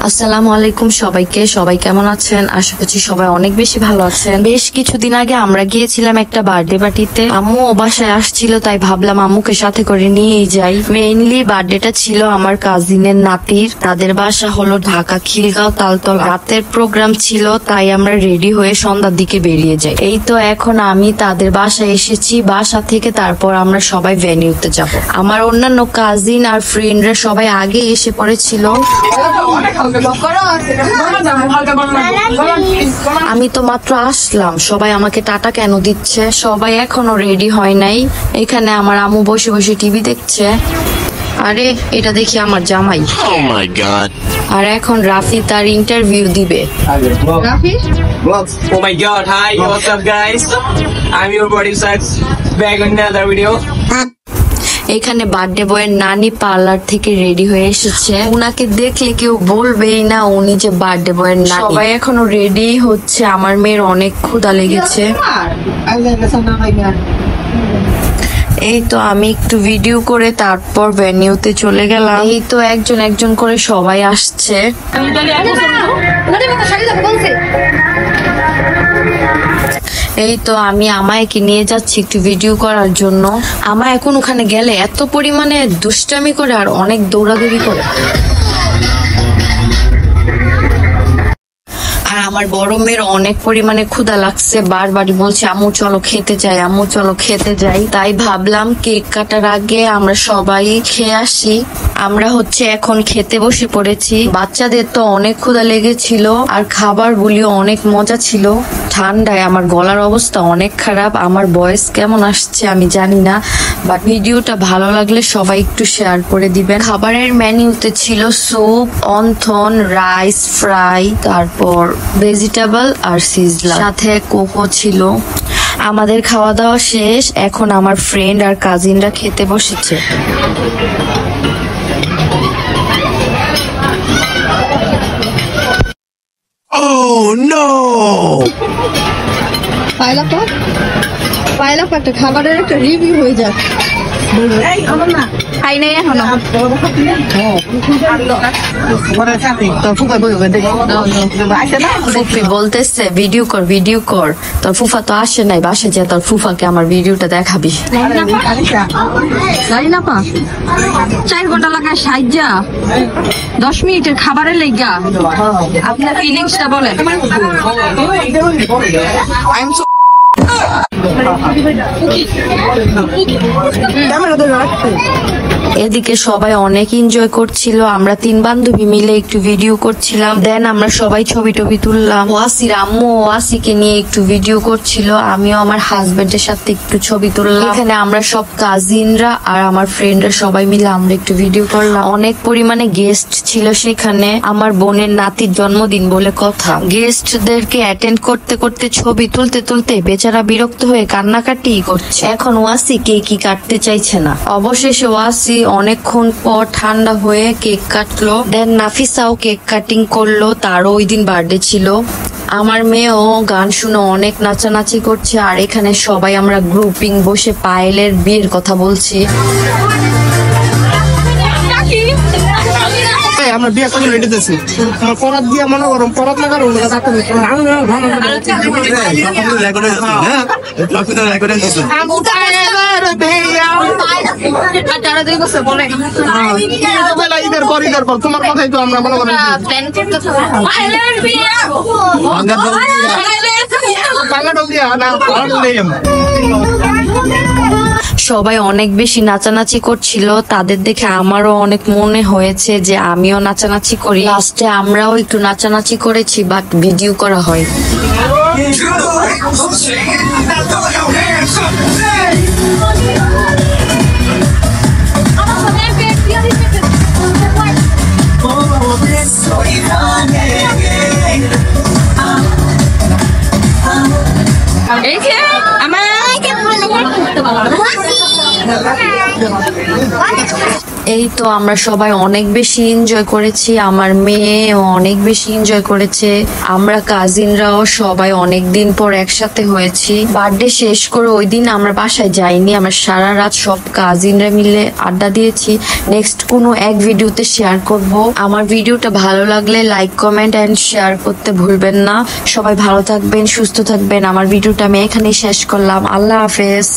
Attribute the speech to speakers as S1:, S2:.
S1: আসসালামু আলাইকুম সবাইকে। সবাই কেমন আছেন? আশা করছি সবাই অনেক বেশি ভালো আছেন। বেশ কিছুদিন আগে আমরা গিয়েছিলাম একটা বার্থডে পার্টিতে। আম্মু বাসায় আসছিল, তাই ভাবলাম আম্মুকে সাথে করে নিয়েই যাই। মেইনলি বার্থডেটা ছিল আমার কাজিনের নাতির। তাদের বাসা হলো ঢাকা খিলগাঁও তালতলা। রাতের প্রোগ্রাম ছিল, তাই আমরা রেডি হয়ে সন্ধ্যার দিকে বেরিয়ে যাই। এই তো এখন আমি তাদের বাসায় এসেছি। বাসা থেকে তারপর আমরা সবাই ভেন্যুতে যাব। আমার অন্যান্য কাজিন আর ফ্রেন্ডরা সবাই আগে এসে পড়েছিল। আমি তো মাত্র আসলাম, সবাই আমাকে টাটা কেন দিচ্ছে? সবাই এখনো রেডি হয় নাই। এখানে আমার আম্মু বসে বসে টিভি দেখছে। আরে এটা দেখি আমার জামাই।
S2: Oh my god.
S1: আর এখন রাফি তার ইন্টারভিউ দিবে।
S3: Oh my god, hi, what's up guys? I'm your body sex back on another video.
S1: এখানে বার্থডে বয়ের নানি পার্লার থেকে রেডি হয়ে এসেছে। উনাকে দেখলে কেউ বলবেই না উনি যে বার্থডে বয়ের নানি। সবাই এখনো রেডি হচ্ছে। আমার মেয়ের অনেক ক্ষুধা লেগেছে। এই তো আমি একটু ভিডিও করে তারপর ভেন্যুতে চলে গেলাম। এই তো একজন একজন করে সবাই আসছে। এই তো আমি আমায়কে নিয়ে যাচ্ছি একটু ভিডিও করার জন্য। আমা এখন ওখানে গেলে এত পরিমাণে দুষ্টামি করে আর অনেক দৌড়াদৌড়ি করে। আর আমার বড় মেয়ের অনেক পরিমাণে ক্ষুধা লাগছে, বারবারই বলছে আম্মু চলো খেতে যাই, আম্মু চলো খেতে যাই। তাই ভাবলাম কেক কাটার আগে আমরা সবাই খেয়ে আসি। আমরা এখন খেতে বসে পড়েছি। বাচ্চাদের তো অনেক ক্ষুধা লেগেছিল আর খাবারগুলিও অনেক মজা ছিল। ঠান্ডায় আমার গলার অবস্থা অনেক খারাপ। আমার ভয়েস কেমন আসছে আমি জানি না, বাট ভিডিওটা ভালো লাগলে সবাই একটু শেয়ার করে দিবেন। খাবারের মেনুতে ছিল স্যুপ, অন্থন, রাইস ফ্রাই, তারপর ভেজিটেবল আর সিজলা, সাথে কোকো ছিল। আমাদের খাওয়া দাওয়া শেষ। এখন আমার ফ্রেন্ড আর কাজিনরা খেতে বসেছে।
S2: Oh no!
S4: পাইলা একটা খাবারের একটা রিভিউ হয়ে যাক। খাই নাই এখনো।
S1: ফুফি বলতেছে ভিডিও কর ভিডিও কর। তোর ফুফা তো আসে নাই, বাসে যে তোর ফুফাকে আমার ভিডিওটা দেখাবি।
S4: জানি না পা 4 ঘন্টা লাগায় সাইজা 10 মিনিটের খাবারের লেগা আপনার ফিলিংসটা বলেন।
S1: এদিকে সবাই অনেক এনজয় করছিল। আমরা 3 বান্ধবী মিলে একটু ভিডিও করছিলাম। দেন আমরা সবাই ছবি টবি তুললাম। ওয়াসির আম্মু ওয়াসিকে নিয়ে একটু ভিডিও করছিল। আমিও আমার হাজবেন্ডের সাথে একটু ছবি তুললাম। এখানে আমরা সব কাজিনরা আর আমার ফ্রেন্ডরা সবাই মিলে আমরা একটু ভিডিও করলাম। অনেক পরিমাণে গেস্ট ছিল সেখানে। আমার বোনের নাতির জন্মদিন বলে কথা। গেস্টদেরকে অ্যাটেন্ড করতে করতে ছবি তুলতে তুলতে বেচারা বিরক্ত হয়ে কান্নাকাটি করছে। এখন ওয়াসি কেকই কাটতে চাইছে না। অবশেষে ওয়াসি অনেকক্ষণ পর ঠান্ডা হয়ে কেক কাটলো। দেন নাফিসাও কেক কাটিং করলো, তারও ওই দিন বার্থডে ছিল। আমার মেয়েও গান শুনে অনেক নাচানাচি করছে। আর এখানে সবাই আমরা গ্রুপিং বসে পায়েলের বিয়ের কথা বলছি।
S5: আমরা বিয়ে করে রেডিতেছি আমার পরাত দিয়ে মনে করুন পরাত না করুন তোমার কথাই তো আমরা মনে করেন
S1: সবাই অনেক বেশি নাচানাচি করছিল। তাদের দেখে আমারও অনেক মনে হয়েছে যে আমিও নাচানাচি করি। লাস্টে আমরাও একটু নাচানাচি করেছি, বাট ভিডিও করা হয়।
S4: এই যে আমার
S1: এই তো আমরা সবাই অনেক বেশি এনজয় করেছি, আমার মেয়েও অনেক বেশি এনজয় করেছে, আমরা কাজিনরাও সবাই অনেক দিন পর একসাথে হয়েছি। বার্থডে শেষ করে ওই দিন আমরা বাসায় যাইনি, আমরা সারা রাত সব কাজিনরা মিলে আড্ডা দিয়েছি। নেক্সট কোনো এক ভিডিওতে শেয়ার করব। আমার ভিডিওটা ভালো লাগলে লাইক কমেন্ট এন্ড শেয়ার করতে ভুলবেন না। সবাই ভালো থাকবেন, সুস্থ থাকবেন। আমার ভিডিওটা আমি এখানেই শেষ করলাম। আল্লাহ হাফেজ।